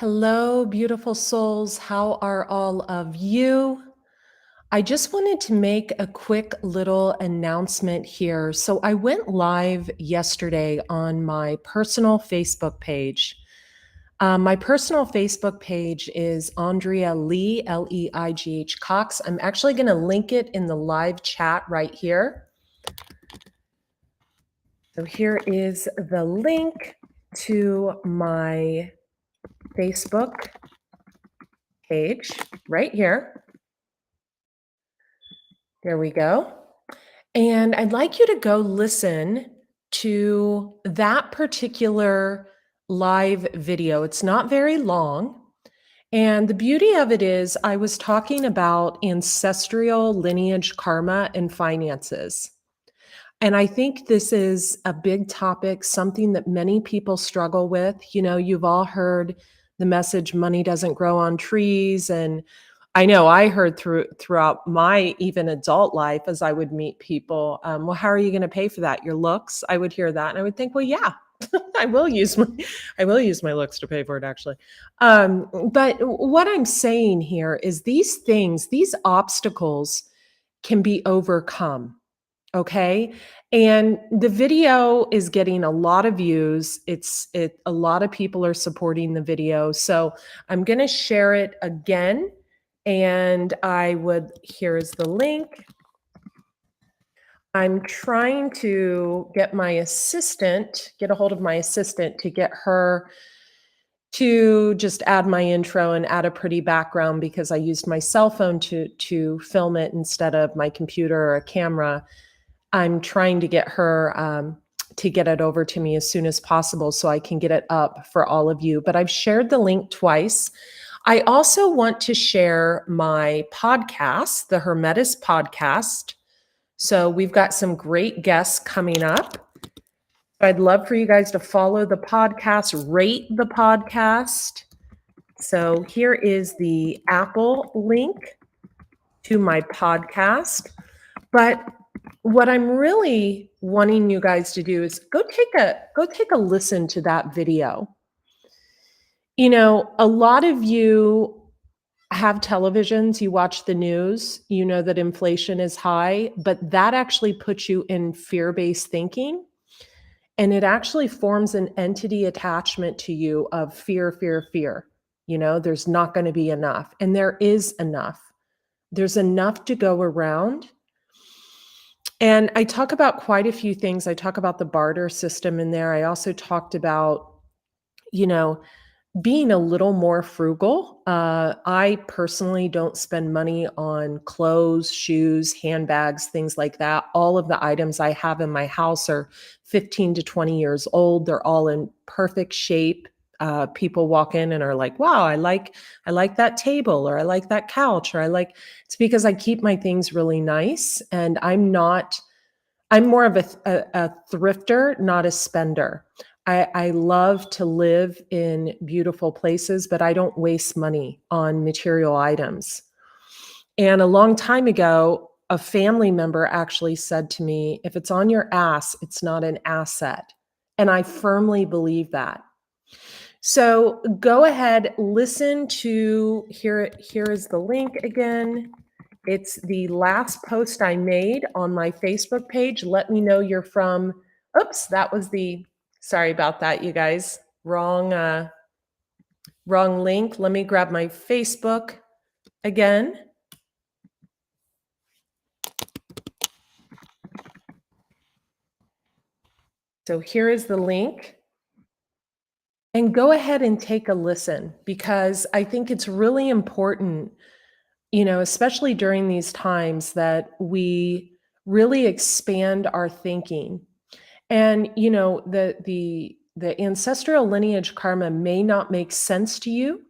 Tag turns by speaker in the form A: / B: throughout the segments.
A: Hello, beautiful souls. How are all of you? I just wanted to make a quick little announcement here. So, I went live yesterday on my personal Facebook page. My personal Facebook page is Andrea Lee, Leigh Cox. I'm actually going to link it in the live chat right here. So, here is the link to my Facebook page right here. There we go. And I'd like you to go listen to that particular live video. It's not very long. And the beauty of it is, I was talking about ancestral lineage karma and finances. And I think this is a big topic, something that many people struggle with. You know, you've all heard the message, money doesn't grow on trees. And I know I heard throughout my even adult life as I would meet people, well, how are you going to pay for that? Your looks? I would hear that. And I would think, well, yeah, I will use my looks to pay for it, actually. But what I'm saying here is these things, these obstacles can be overcome. Okay. And the video is getting a lot of views. A lot of people are supporting the video. So I'm going to share it again. And here's the link. I'm trying to get a hold of my assistant to get her to just add my intro and add a pretty background because I used my cell phone to film it instead of my computer or a camera. I'm trying to get her to get it over to me as soon as possible so I can get it up for all of you. But I've shared the link twice. I also want to share my podcast, the Hermetis podcast. So we've got some great guests coming up. I'd love for you guys to follow the podcast, rate the podcast. So here is the Apple link to my podcast. But what I'm really wanting you guys to do is go take a listen to that video. You know, a lot of you have televisions, you watch the news, you know that inflation is high, but that actually puts you in fear-based thinking. And it actually forms an entity attachment to you of fear, fear, fear. You know, there's not going to be enough. And there is enough. There's enough to go around. And I talk about quite a few things. I talk about the barter system in there. I also talked about, you know, being a little more frugal. I personally don't spend money on clothes, shoes, handbags, things like that. All of the items I have in my house are 15 to 20 years old. They're all in perfect shape. People walk in and are like, wow, I like that table, or I like that couch, or it's because I keep my things really nice. And I'm more of a thrifter, not a spender. I love to live in beautiful places, but I don't waste money on material items. And a long time ago, a family member actually said to me, if it's on your ass, it's not an asset. And I firmly believe that. So go ahead, listen to, here is the link again. It's the last post I made on my Facebook page. Let me know you're from, sorry about that, you guys. Wrong link. Let me grab my Facebook again. So here is the link. And go ahead and take a listen, because I think it's really important, you know, especially during these times, that we really expand our thinking. And, you know, the ancestral lineage karma may not make sense to you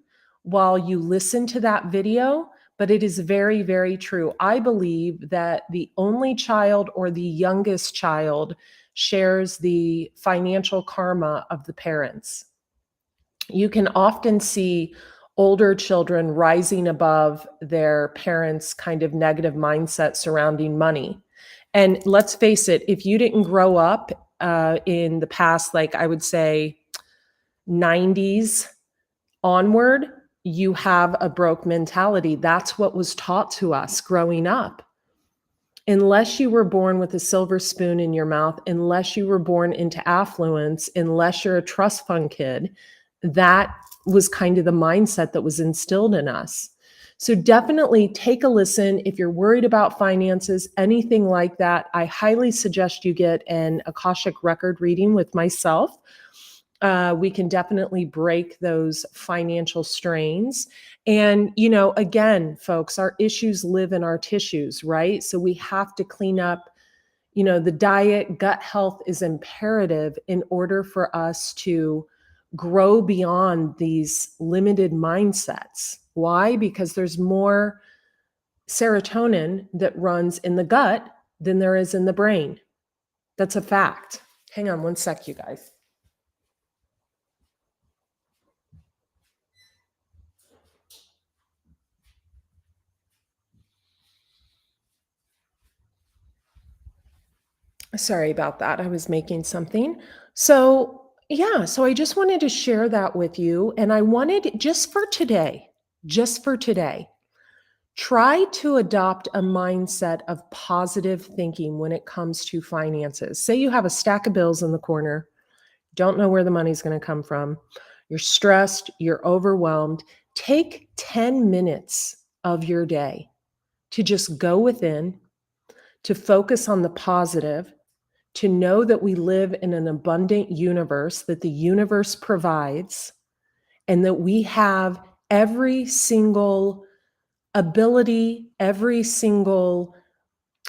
A: while you listen to that video, but it is very, very true. I believe that the only child or the youngest child shares the financial karma of the parents. You can often see older children rising above their parents' kind of negative mindset surrounding money. And let's face it, if you didn't grow up in the past, like I would say 90s, onward, you have a broke mentality. That's what was taught to us growing up. Unless you were born with a silver spoon in your mouth, unless you were born into affluence, unless you're a trust fund kid, that was kind of the mindset that was instilled in us. So definitely take a listen. If you're worried about finances, anything like that, I highly suggest you get an Akashic record reading with myself. We can definitely break those financial strains. And, again, folks, our issues live in our tissues, right? So we have to clean up, the diet, gut health is imperative in order for us to grow beyond these limited mindsets. Why? Because there's more serotonin that runs in the gut than there is in the brain. That's a fact. Hang on one sec, you guys. Sorry about that. I was making something. So I just wanted to share that with you. And I wanted just for today, try to adopt a mindset of positive thinking when it comes to finances. Say you have a stack of bills in the corner, don't know where the money's going to come from. You're stressed, you're overwhelmed. Take 10 minutes of your day to just go within, to focus on the positive, to know that we live in an abundant universe, that the universe provides, and that we have every single ability, every single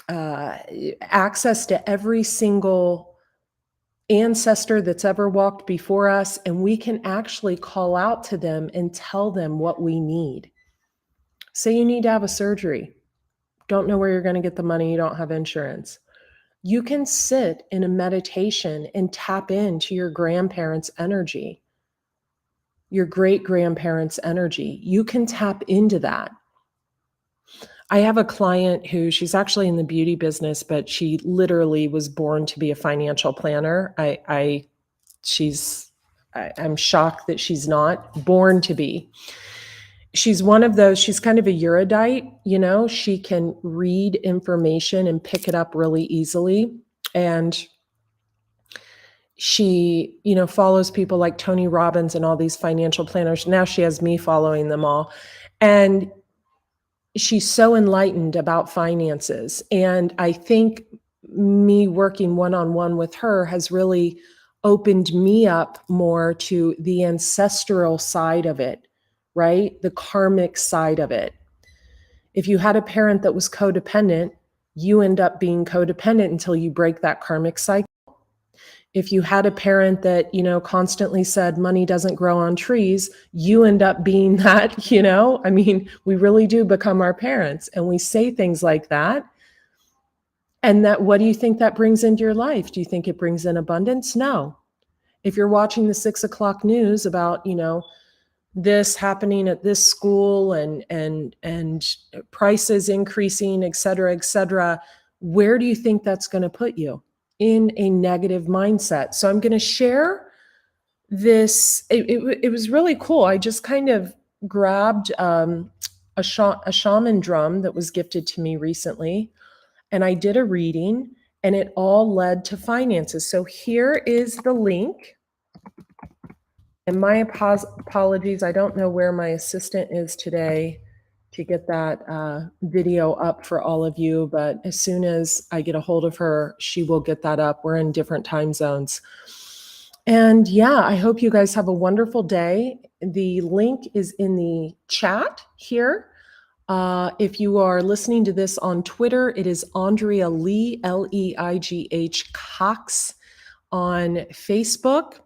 A: access to every single ancestor that's ever walked before us, and we can actually call out to them and tell them what we need. Say you need to have a surgery, don't know where you're going to get the money, you don't have insurance. You can sit in a meditation and tap into your grandparents' energy, your great grandparents' energy. You can tap into that. I have a client who she's actually in the beauty business, but she literally was born to be a financial planner. I'm shocked that she's not born to be. She's one of those, she's kind of a erudite, she can read information and pick it up really easily. And she, follows people like Tony Robbins and all these financial planners. Now she has me following them all. And she's so enlightened about finances. And I think me working one-on-one with her has really opened me up more to the ancestral side of it, right? The karmic side of it. If you had a parent that was codependent, you end up being codependent until you break that karmic cycle. If you had a parent that, constantly said money doesn't grow on trees, you end up being that, we really do become our parents, and we say things like that. And what do you think that brings into your life? Do you think it brings in abundance? No. If you're watching the 6 o'clock news about, this happening at this school and prices increasing, et cetera, where do you think that's going to put you? In a negative mindset. So I'm going to share this. It was really cool. I just kind of grabbed a shaman drum that was gifted to me recently, and I did a reading, and it all led to finances. So here is the link. And my apologies, I don't know where my assistant is today to get that video up for all of you, but as soon as I get a hold of her, she will get that up. We're in different time zones. And yeah, I hope you guys have a wonderful day. The link is in the chat here. If you are listening to this on Twitter, it is Andrea Lee, Leigh Cox. On Facebook,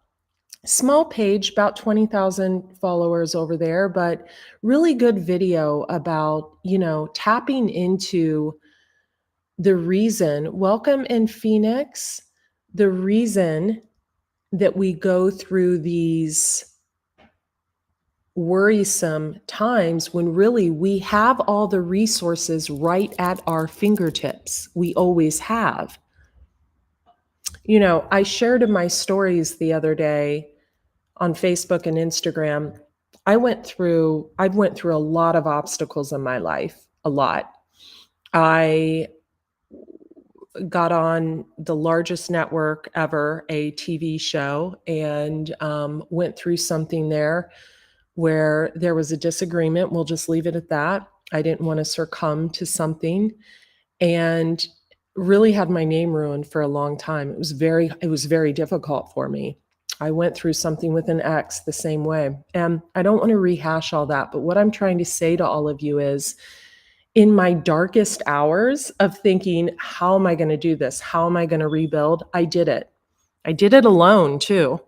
A: small page, about 20,000 followers over there, but really good video about, tapping into the reason, welcome in Phoenix, the reason that we go through these worrisome times when really we have all the resources right at our fingertips. We always have. I shared in my stories the other day on Facebook and Instagram, I've went through a lot of obstacles in my life, a lot. I got on the largest network ever, a TV show, and went through something there where there was a disagreement. We'll just leave it at that. I didn't want to succumb to something, and really had my name ruined for a long time. It was very difficult for me. I went through something with an ex the same way. And I don't want to rehash all that, but what I'm trying to say to all of you is, in my darkest hours of thinking, how am I going to do this? How am I going to rebuild? I did it. I did it alone too.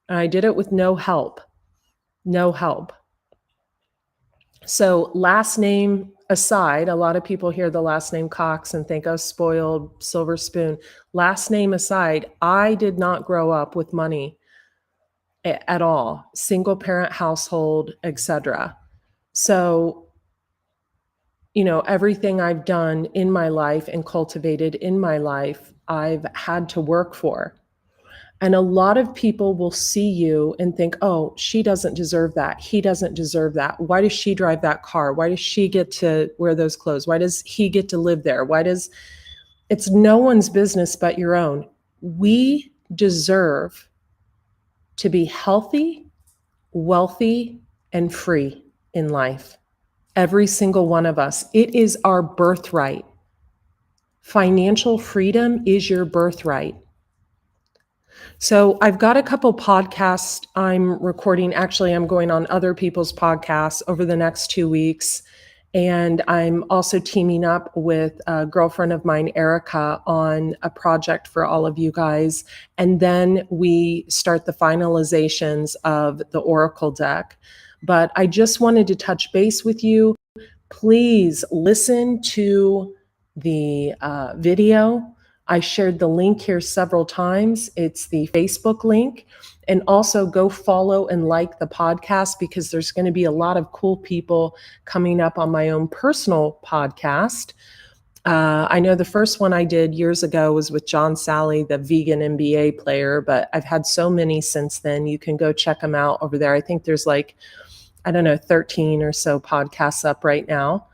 A: And I did it with no help. No help. So, last name aside, a lot of people hear the last name Cox and think, oh, spoiled, silver spoon. Last name aside, I did not grow up with money at all, single parent household, etc. So, everything I've done in my life and cultivated in my life, I've had to work for. And a lot of people will see you and think, oh, she doesn't deserve that. He doesn't deserve that. Why does she drive that car? Why does she get to wear those clothes? Why does he get to live there? It's no one's business but your own. We deserve to be healthy, wealthy, and free in life. Every single one of us. It is our birthright. Financial freedom is your birthright. So I've got a couple podcasts I'm recording. Actually, I'm going on other people's podcasts over the next 2 weeks. And I'm also teaming up with a girlfriend of mine, Erica, on a project for all of you guys. And then we start the finalizations of the Oracle deck. But I just wanted to touch base with you. Please listen to the video. I shared the link here several times. It's the Facebook link. And also go follow and like the podcast, because there's going to be a lot of cool people coming up on my own personal podcast. I know the first one I did years ago was with John Sally, the vegan NBA player, but I've had so many since then. You can go check them out over there. I think there's 13 or so podcasts up right now.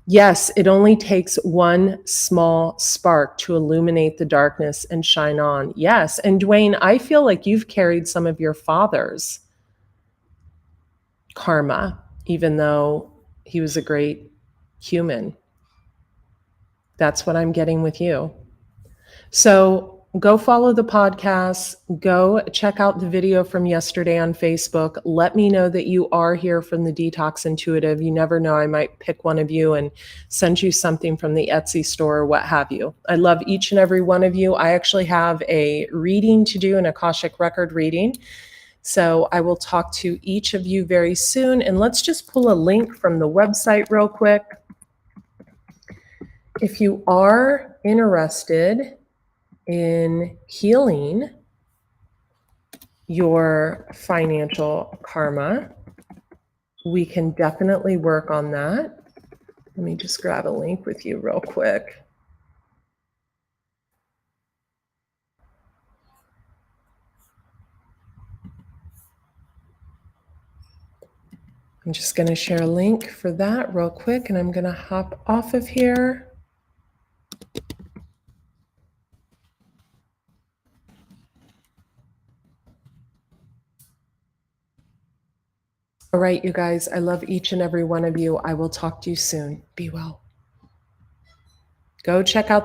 A: Yes, it only takes one small spark to illuminate the darkness and shine on. Yes. And Dwayne, I feel like you've carried some of your father's karma, even though he was a great human. That's what I'm getting with you. So go follow the podcast. Go check out the video from yesterday on Facebook. Let me know that you are here from the Detox Intuitive. You never know, I might pick one of you and send you something from the Etsy store or what have you. I love each and every one of you. I actually have a reading to do, an Akashic record reading. So I will talk to each of you very soon. And let's just pull a link from the website real quick. If you are interested in healing your financial karma, we can definitely work on that. Let me just grab a link with you real quick. I'm just going to share a link for that real quick, and I'm going to hop off of here. All right, you guys, I love each and every one of you. I will talk to you soon. Be well. Go check out the